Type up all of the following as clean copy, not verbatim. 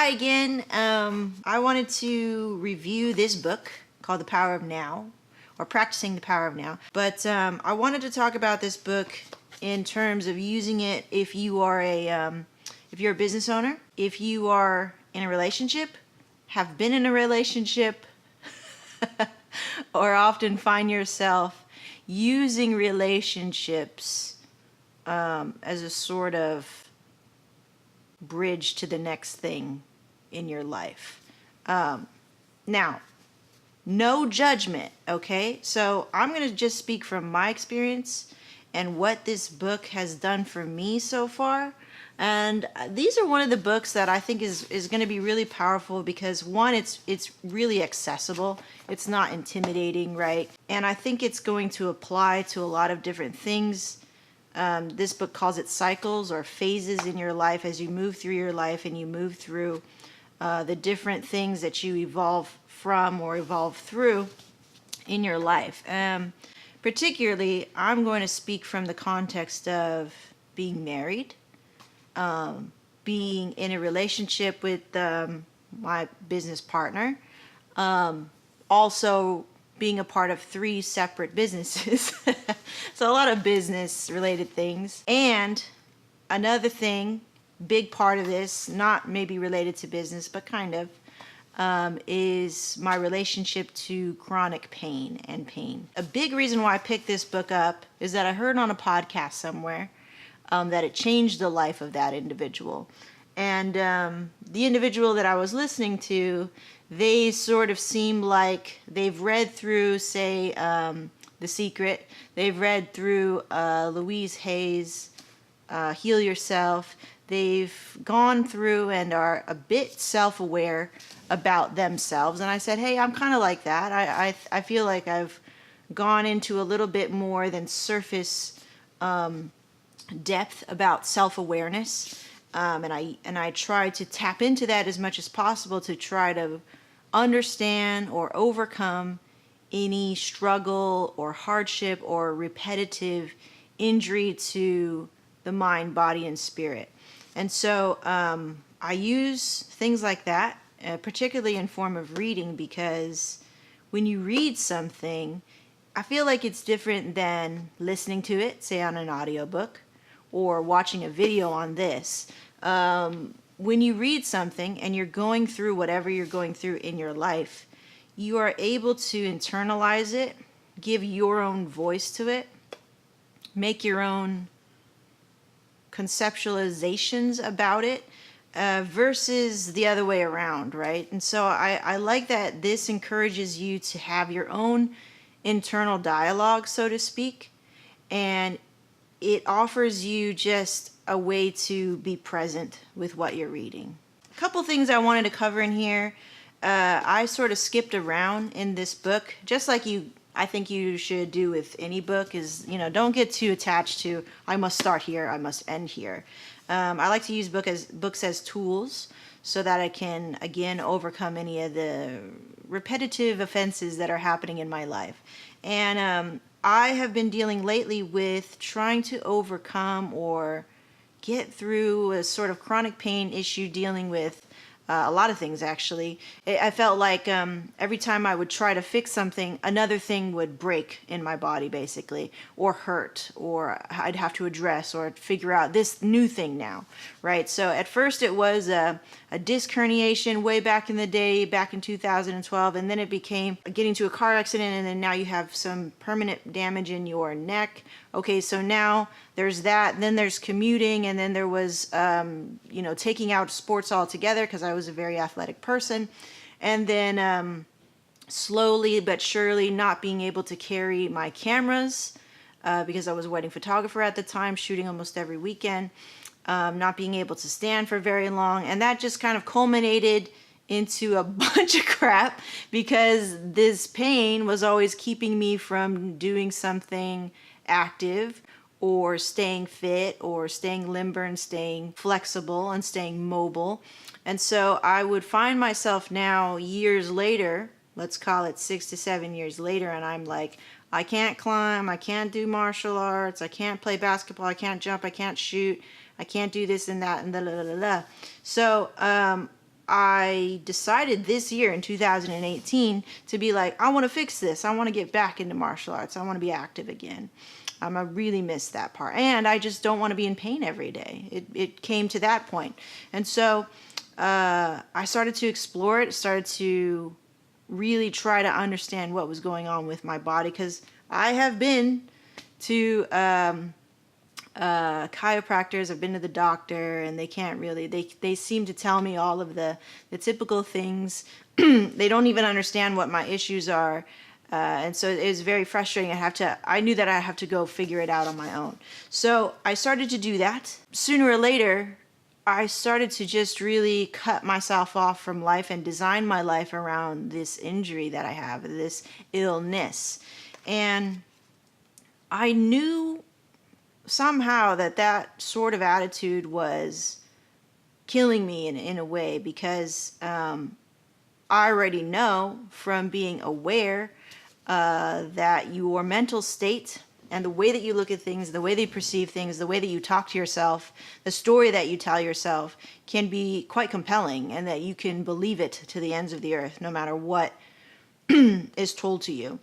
Hi again. I wanted to review this book called The Power of Now, or Practicing the Power of Now. But I wanted to talk about this book in terms of using it if you are if you're a business owner, if you are in a relationship, have been in a relationship, or often find yourself using relationships as a sort of bridge to the next thing in your life. Now, no judgment, okay? So I'm going to just speak from my experience and what this book has done for me so far. And these are one of the books that I think is going to be really powerful because, one, it's really accessible. It's not intimidating, right? And I think it's going to apply to a lot of different things. This book calls it cycles or phases in your life as you move through your life and you move through the different things that you evolve from or evolve through in your life. Particularly, I'm going to speak from the context of being married, being in a relationship with my business partner, also being a part of 3 separate businesses. So a lot of business related things. And another thing, big part of this, not maybe related to business, but kind of, is my relationship to chronic pain and pain. A big reason why I picked this book up is that I heard on a podcast somewhere that it changed the life of that individual. And the individual that I was listening to, they sort of seem like they've read through, say, The Secret. They've read through Louise Hay's Heal Yourself. They've gone through and are a bit self-aware about themselves. And I said, hey, I'm kind of like that. I feel like I've gone into a little bit more than surface depth about self-awareness. And I try to tap into that as much as possible to try to understand or overcome any struggle or hardship or repetitive injury to the mind, body, and spirit. And so I use things like that, particularly in form of reading, because when you read something, I feel like it's different than listening to it, say on an audiobook, or watching a video on this. When you read something and you're going through whatever you're going through in your life, you are able to internalize it, give your own voice to it, make your own conceptualizations about it, versus the other way around, right? And so I like that this encourages you to have your own internal dialogue, so to speak, and it offers you just a way to be present with what you're reading. A couple things I wanted to cover in here. I sort of skipped around in this book, just like I think you should do with any book, is, don't get too attached to, I must start here, I must end here. I like to use books as tools so that I can, again, overcome any of the repetitive offenses that are happening in my life. And I have been dealing lately with trying to overcome or get through a sort of chronic pain issue dealing with a lot of things, actually. I felt like every time I would try to fix something, another thing would break in my body, basically, or hurt, or I'd have to address or figure out this new thing now, right? So at first it was a disc herniation way back in the day, back in 2012, and then it became getting into a car accident, and then now you have some permanent damage in your neck. Okay, so now there's that, then there's commuting, and then there was, taking out sports altogether because I was a very athletic person, and then slowly but surely not being able to carry my cameras because I was a wedding photographer at the time, shooting almost every weekend, not being able to stand for very long, and that just kind of culminated into a bunch of crap because this pain was always keeping me from doing something active or staying fit or staying limber and staying flexible and staying mobile. And so I would find myself now years later, let's call it 6 to 7 years later, and I'm like, I can't climb, I can't do martial arts, I can't play basketball, I can't jump, I can't shoot, I can't do this and that and da da da da. So I decided this year in 2018 to be like, I want to fix this. I want to get back into martial arts. I want to be active again. I really miss that part. And I just don't want to be in pain every day. It came to that point. And so I started to explore it, started to really try to understand what was going on with my body, because I have been to chiropractors, I've been to the doctor, and they can't really, they seem to tell me all of the typical things. They don't even understand what my issues are. And so it was very frustrating. I knew that I have to go figure it out on my own. So I started to do that. Sooner or later, I started to just really cut myself off from life and design my life around this injury that I have, this illness. And I knew somehow that sort of attitude was killing me in a way, because I already know from being aware that your mental state and the way that you look at things, the way that you perceive things, the way that you talk to yourself, the story that you tell yourself can be quite compelling, and that you can believe it to the ends of the earth no matter what is told to you,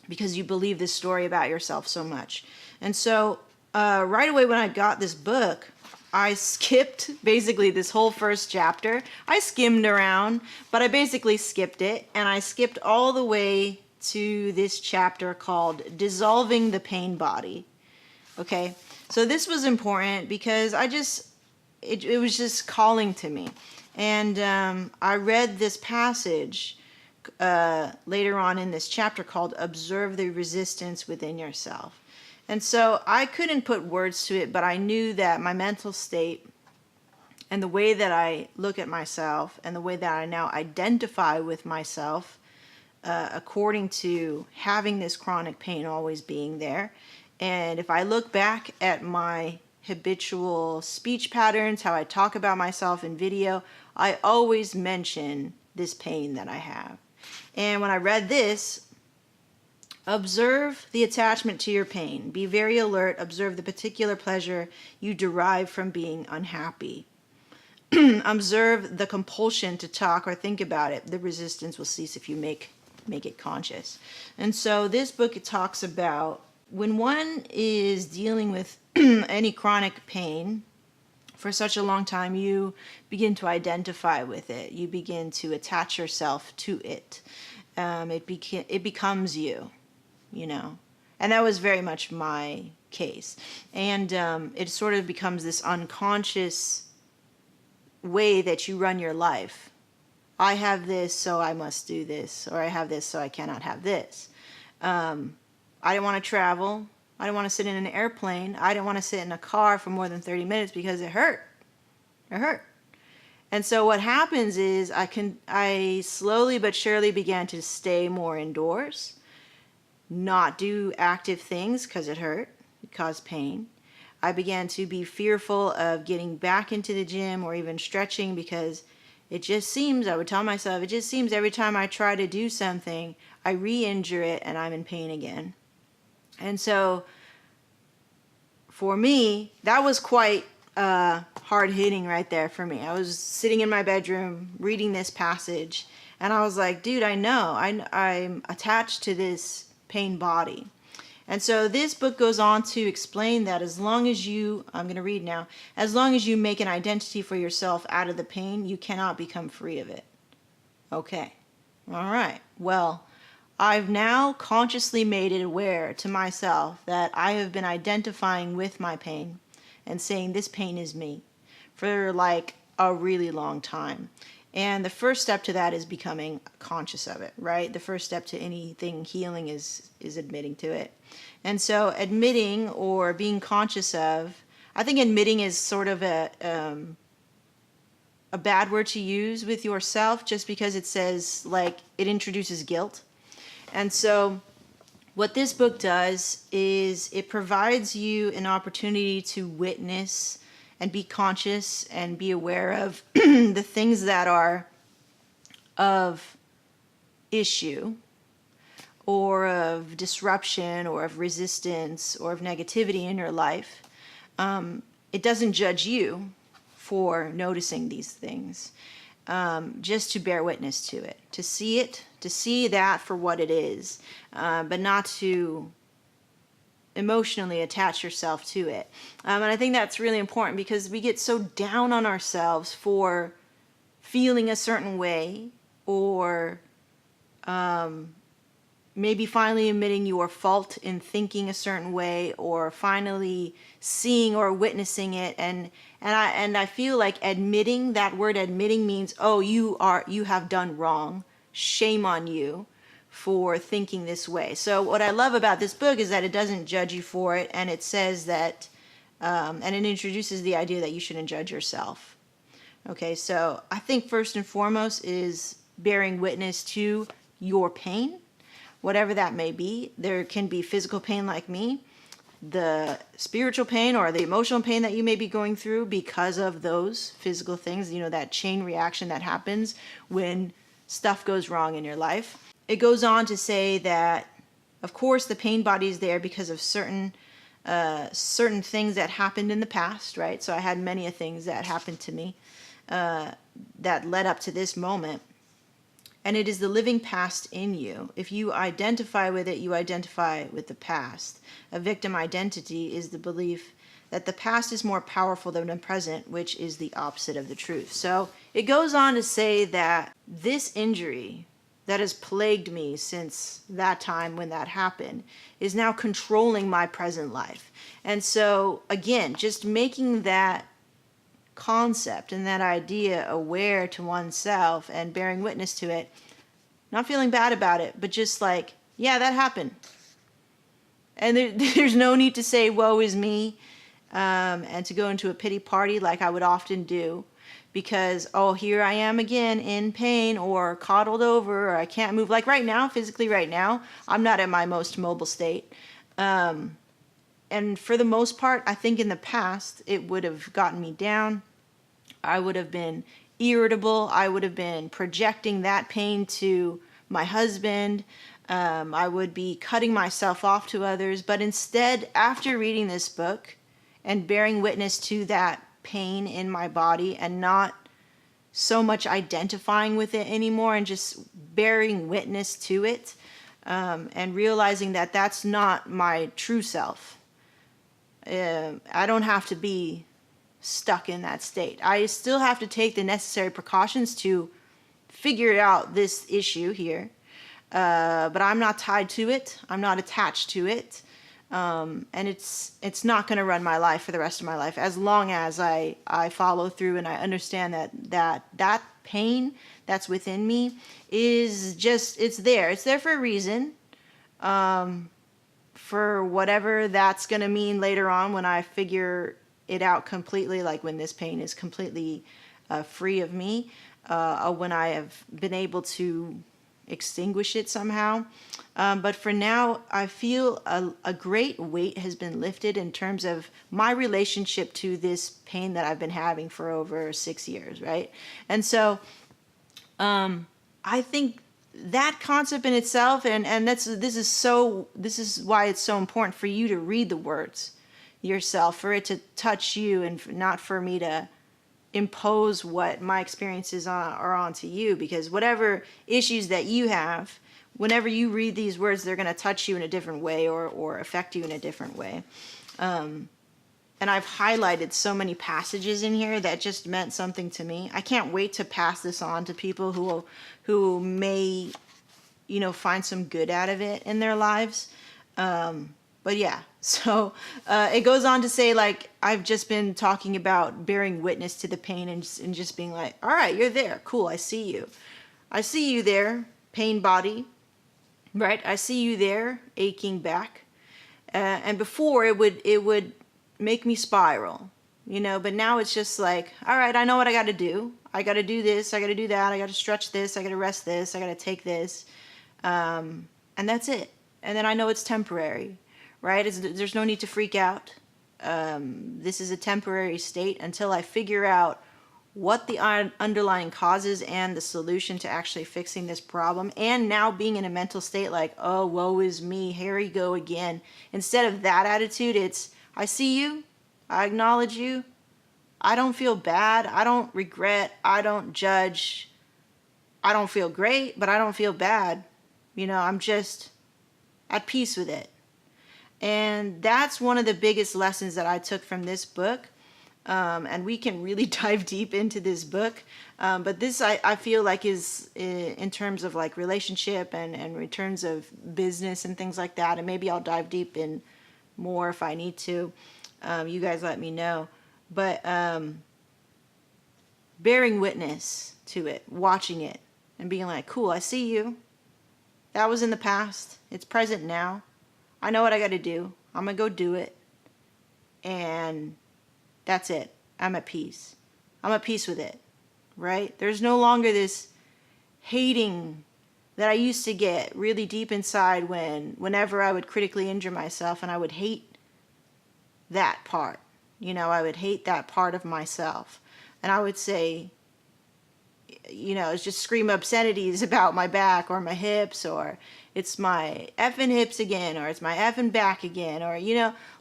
because you believe this story about yourself so much. And so right away when I got this book, I skipped basically this whole first chapter. I skimmed around, but I basically skipped it, and I skipped all the way to this chapter called Dissolving the Pain Body. Okay, so this was important because it was just calling to me. And I read this passage later on in this chapter called Observe the Resistance Within Yourself. And so I couldn't put words to it, but I knew that my mental state and the way that I look at myself and the way that I now identify with myself, according to having this chronic pain always being there. And if I look back at my habitual speech patterns, how I talk about myself in video, I always mention this pain that I have. And when I read this, observe the attachment to your pain. Be very alert. Observe the particular pleasure you derive from being unhappy. Observe the compulsion to talk or think about it. The resistance will cease if you make it conscious. And so this book, it talks about when one is dealing with any chronic pain for such a long time, you begin to identify with it. You begin to attach yourself to it. It becomes you, you know. And that was very much my case. And it sort of becomes this unconscious way that you run your life. I have this, so I must do this, or I have this, so I cannot have this. I didn't want to travel. I didn't want to sit in an airplane. I didn't want to sit in a car for more than 30 minutes because it hurt. It hurt. And so what happens is I slowly but surely began to stay more indoors, not do active things because it hurt, it caused pain. I began to be fearful of getting back into the gym or even stretching, because it just seems, I would tell myself, it just seems every time I try to do something, I re-injure it and I'm in pain again. And so for me, that was quite hard hitting right there for me. I was sitting in my bedroom reading this passage, and I was like, dude, I know I'm attached to this pain body. And so this book goes on to explain that as long as you, I'm going to read now, as long as you make an identity for yourself out of the pain, you cannot become free of it. Okay. All right. Well, I've now consciously made it aware to myself that I have been identifying with my pain and saying this pain is me for like a really long time. And the first step to that is becoming conscious of it, right? The first step to anything healing is admitting to it. And so admitting or being conscious of, I think admitting is sort of a bad word to use with yourself, just because it says, like, it introduces guilt. And so what this book does is it provides you an opportunity to witness and be conscious and be aware of the things that are of issue or of disruption or of resistance or of negativity in your life. It doesn't judge you for noticing these things. just to bear witness to it, to see that for what it is, but not to emotionally attach yourself to it. And I think that's really important because we get so down on ourselves for feeling a certain way, or maybe finally admitting your fault in thinking a certain way, or finally seeing or witnessing it. And I feel like admitting, that word admitting means, oh, you have done wrong. Shame on you for thinking this way. So what I love about this book is that it doesn't judge you for it, and it says that, and it introduces the idea that you shouldn't judge yourself. Okay, so I think first and foremost is bearing witness to your pain, whatever that may be. There can be physical pain like me, the spiritual pain or the emotional pain that you may be going through because of those physical things, that chain reaction that happens when stuff goes wrong in your life. It goes on to say that, of course, the pain body is there because of certain things that happened in the past, right? So I had many things that happened to me that led up to this moment. And it is the living past in you. If you identify with it, you identify with the past. A victim identity is the belief that the past is more powerful than the present, which is the opposite of the truth. So it goes on to say that this injury that has plagued me since that time when that happened is now controlling my present life. And so, again, just making that concept and that idea aware to oneself and bearing witness to it, not feeling bad about it, but just like, yeah, that happened. And there's no need to say, woe is me, and to go into a pity party like I would often do, because, oh, here I am again in pain or coddled over, or I can't move. Like right now, physically right now, I'm not at my most mobile state. And for the most part, I think in the past, it would have gotten me down. I would have been irritable. I would have been projecting that pain to my husband. I would be cutting myself off to others. But instead, after reading this book and bearing witness to that pain in my body and not so much identifying with it anymore and just bearing witness to it, and realizing that that's not my true self. I don't have to be stuck in that state. I still have to take the necessary precautions to figure out this issue here. But I'm not tied to it. I'm not attached to it. And it's not going to run my life for the rest of my life, as long as I follow through and I understand that pain that's within me is just, it's there. It's there for a reason. For whatever that's going to mean later on when I figure it out completely, like when this pain is completely free of me, when I have been able to extinguish it somehow. But for now, I feel a great weight has been lifted in terms of my relationship to this pain that I've been having for over 6 years, right? And so I think that concept in itself, and this is why it's so important for you to read the words yourself, for it to touch you, and not for me to impose what my experiences are onto you, because whatever issues that you have, whenever you read these words, they're going to touch you in a different way or affect you in a different way. And I've highlighted so many passages in here that just meant something to me. I can't wait to pass this on to people who may, find some good out of it in their lives. But yeah, so it goes on to say, like, I've just been talking about bearing witness to the pain and just being like, all right, you're there. Cool, I see you. I see you there, pain body, right? I see you there, aching back. And before it would make me spiral, but now it's just like, all right, I know what I got to do. I got to do this. I got to do that. I got to stretch this. I got to rest this. I got to take this. And that's it. And then I know it's temporary, right? There's no need to freak out. This is a temporary state until I figure out what the underlying causes and the solution to actually fixing this problem. And now being in a mental state like, oh, woe is me, here we go again. Instead of that attitude, it's, I see you, I acknowledge you, I don't feel bad. I don't regret. I don't judge. I don't feel great, but I don't feel bad. I'm just at peace with it. And that's one of the biggest lessons that I took from this book. And we can really dive deep into this book. But this, I feel like, is in terms of like relationship and in terms of business and things like that. And maybe I'll dive deep in more if I need to. You guys let me know. But bearing witness to it, watching it, and being like, cool, I see you. That was in the past. It's present now. I know what I got to do. I'm going to go do it. And that's it. I'm at peace. I'm at peace with it, right? There's no longer this hating that I used to get really deep inside whenever I would critically injure myself, and I would hate that part. I would hate that part of myself. And I would say, it's just scream obscenities about my back or my hips, or it's my effing hips again, or it's my effing back again, or,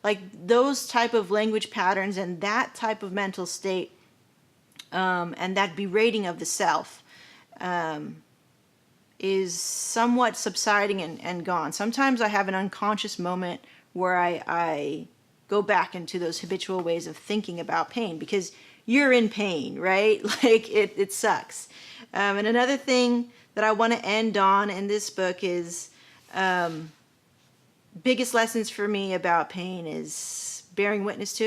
like those type of language patterns and that type of mental state, and that berating of the self, is somewhat subsiding and gone. Sometimes I have an unconscious moment where I go back into those habitual ways of thinking about pain, because you're in pain, right? Like it sucks. And another thing that I want to end on in this book is biggest lessons for me about pain is bearing witness to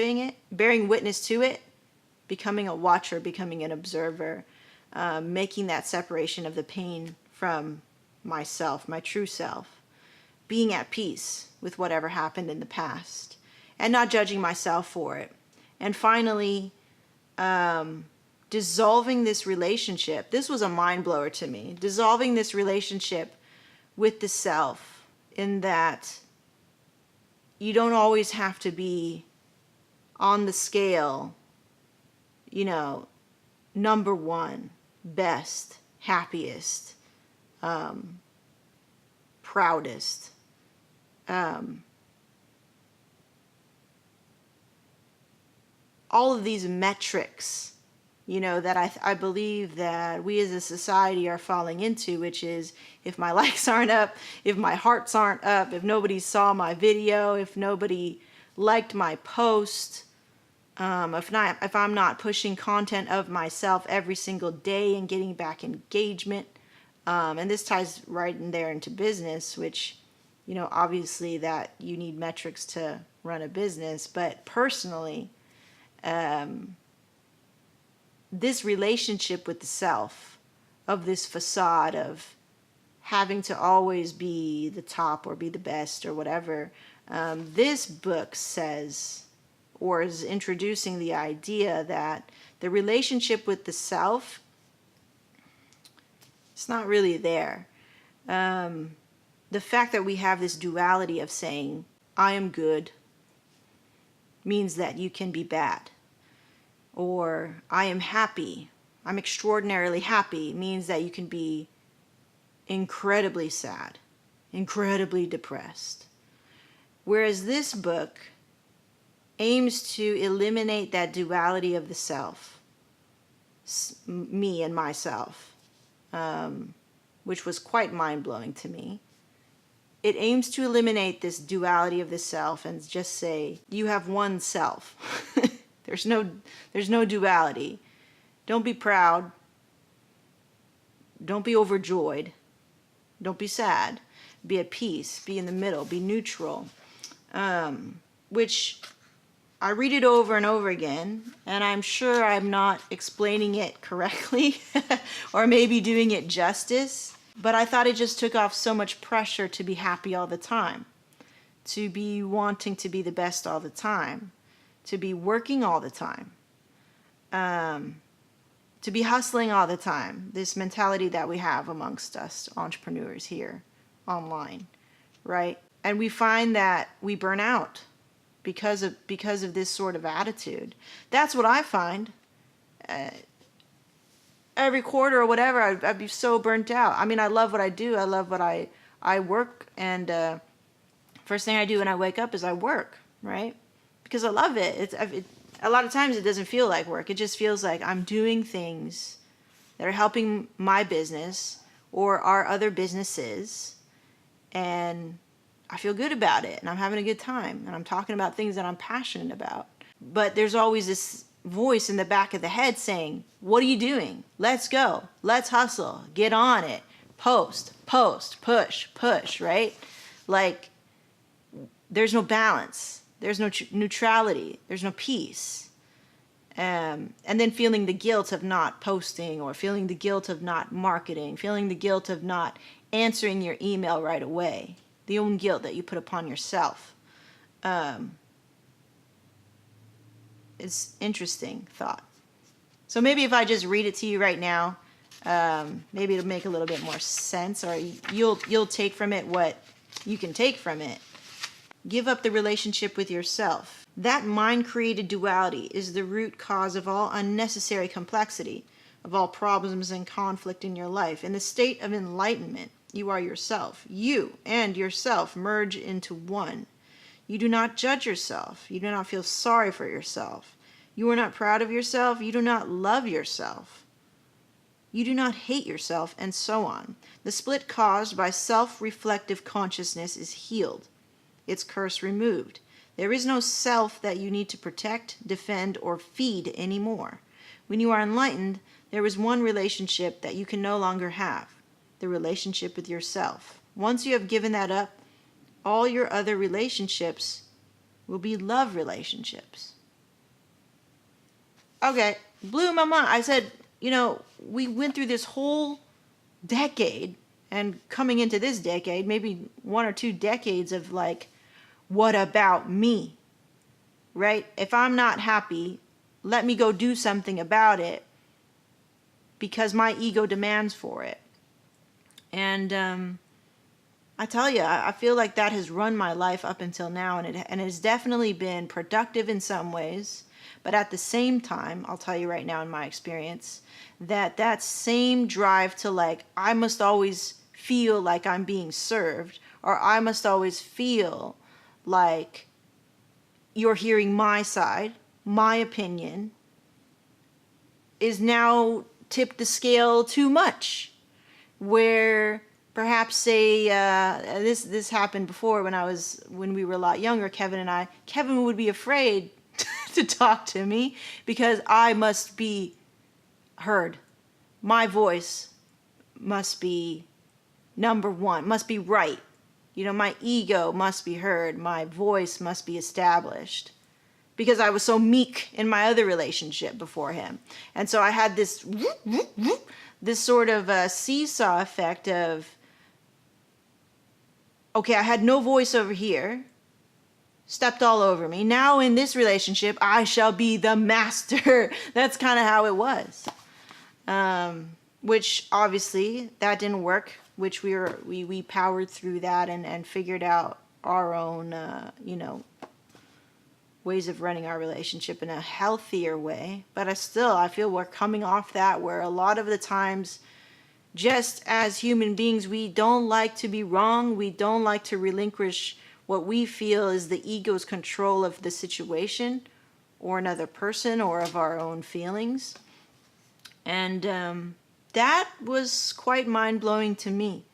it, becoming a watcher, becoming an observer, making that separation of the pain from myself, my true self, being at peace with whatever happened in the past, and not judging myself for it. And finally, dissolving this relationship. This was a mind blower to me. Dissolving this relationship with the self, in that you don't always have to be on the scale, number one, best, happiest, proudest. All of these metrics, that I believe that we as a society are falling into, which is if my likes aren't up, if my hearts aren't up, if nobody saw my video, if nobody liked my post, if I'm not pushing content of myself every single day and getting back engagement, and this ties right in there into business, which, obviously that you need metrics to run a business, but personally, this relationship with the self, of this facade of having to always be the top or be the best or whatever, this book says, or is introducing the idea that the relationship with the self, it's not really there. The fact that we have this duality of saying, I am good, means that you can be bad. Or I am happy, I'm extraordinarily happy, means that you can be incredibly sad, incredibly depressed. Whereas this book aims to eliminate that duality of the self, me and myself, which was quite mind-blowing to me. It aims to eliminate this duality of the self and just say, you have one self. There's no duality. Don't be proud. Don't be overjoyed. Don't be sad. Be at peace. Be in the middle. Be neutral. Which I read it over and over again, and I'm sure I'm not explaining it correctly or maybe doing it justice, but I thought it just took off so much pressure to be happy all the time, to be wanting to be the best all the time, to be working all the time, to be hustling all the time. This mentality that we have amongst us entrepreneurs here online, right? And we find that we burn out because of this sort of attitude. That's what I find. Every quarter or whatever, I'd be so burnt out. I mean, I love what I do. I love what I work, and first thing I do when I wake up is I work, right? Because I love it. a lot of times it doesn't feel like work. It just feels like I'm doing things that are helping my business or our other businesses, and I feel good about it, and I'm having a good time, and I'm talking about things that I'm passionate about. But there's always this voice in the back of the head saying, what are you doing? Let's go. Let's hustle. Get on it. Post, push, right? Like, there's no balance. There's no neutrality. There's no peace. And then feeling the guilt of not posting, or feeling the guilt of not marketing, feeling the guilt of not answering your email right away. The own guilt that you put upon yourself. It's interesting thought. So maybe if I just read it to you right now, maybe it'll make a little bit more sense, or you'll take from it what you can take from it. Give up the relationship with yourself. That mind-created duality is the root cause of all unnecessary complexity, of all problems and conflict in your life. In the state of enlightenment, you are yourself. You and yourself merge into one. You do not judge yourself. You do not feel sorry for yourself. You are not proud of yourself. You do not love yourself. You do not hate yourself, and so on. The split caused by self-reflective consciousness is healed, its curse removed. There is no self that you need to protect, defend, or feed anymore. When you are enlightened, there is one relationship that you can no longer have, the relationship with yourself. Once you have given that up, all your other relationships will be love relationships. Okay, blew my mind. I said, we went through this whole decade, and coming into this decade, maybe 1 or 2 decades of like, what about me? Right? If I'm not happy, let me go do something about it because my ego demands for it. And I tell you, I feel like that has run my life up until now, and it has definitely been productive in some ways. But at the same time, I'll tell you right now in my experience, that same drive to like, I must always feel like I'm being served, or I must always feel like you're hearing my side, my opinion, is now tipped the scale too much. Where perhaps say this happened before when we were a lot younger, Kevin and I. Kevin would be afraid to talk to me because I must be heard. My voice must be number one, must be right. My ego must be heard. My voice must be established. Because I was so meek in my other relationship before him. And so I had this sort of seesaw effect of, okay, I had no voice over here. Stepped all over me. Now in this relationship, I shall be the master. That's kind of how it was. Which obviously that didn't work. Which we powered through that and figured out our own, ways of running our relationship in a healthier way. But I feel we're coming off that, where a lot of the times, just as human beings, we don't like to be wrong. We don't like to relinquish what we feel is the ego's control of the situation or another person or of our own feelings. And that was quite mind-blowing to me.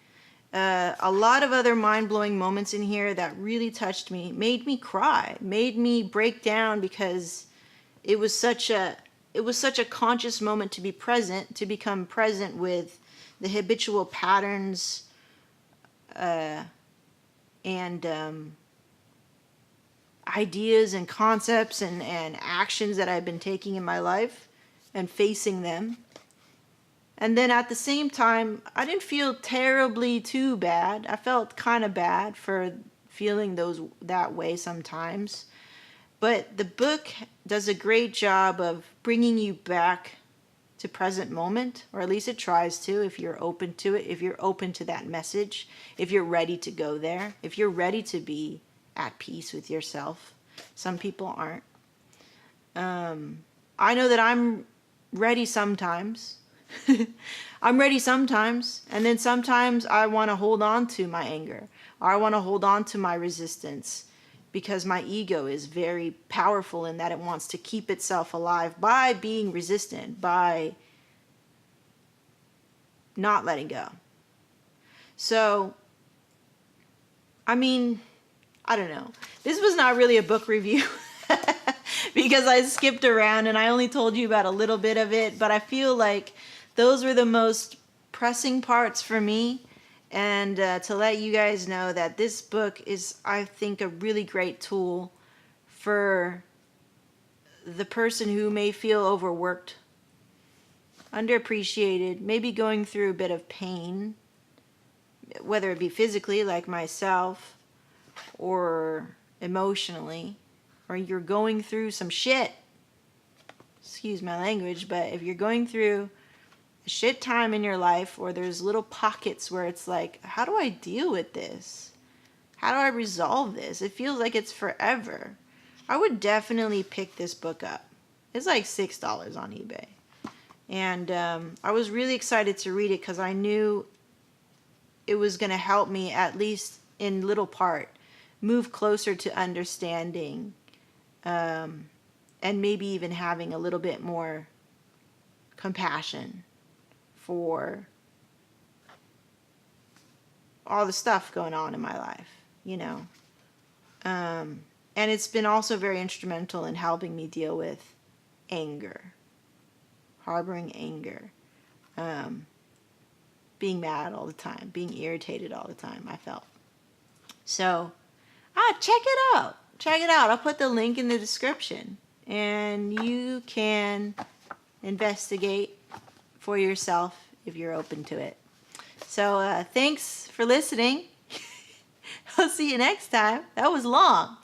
A lot of other mind-blowing moments in here that really touched me, made me cry, made me break down, because it was such a conscious moment to be present, to become present with the habitual patterns and ideas and concepts and actions that I've been taking in my life and facing them. And then at the same time, I didn't feel terribly too bad. I felt kind of bad for feeling that way sometimes. But the book does a great job of bringing you back to present moment, or at least it tries to, if you're open to it, if you're open to that message, if you're ready to go there, if you're ready to be at peace with yourself. Some people aren't. I know that I'm ready sometimes. I'm ready sometimes, and then sometimes I want to hold on to my anger, or I want to hold on to my resistance, because my ego is very powerful in that it wants to keep itself alive by being resistant, by not letting go. So, I mean, I don't know. This was not really a book review because I skipped around and I only told you about a little bit of it, but I feel like those were the most pressing parts for me. And to let you guys know that this book is, I think, a really great tool for the person who may feel overworked, underappreciated, maybe going through a bit of pain, whether it be physically like myself or emotionally, or you're going through some shit. Excuse my language, but if you're going through a shit time in your life, or there's little pockets where it's like, how do I deal with this? How do I resolve this? It feels like it's forever. I would definitely pick this book up. It's like $6 on eBay. And I was really excited to read it because I knew it was going to help me, at least in little part, move closer to understanding and maybe even having a little bit more compassion for all the stuff going on in my life, you know. And it's been also very instrumental in helping me deal with anger, harboring anger, being mad all the time, being irritated all the time, I felt. So, check it out. Check it out. I'll put the link in the description. And you can investigate for yourself if you're open to it. So, thanks for listening. I'll see you next time. That was long.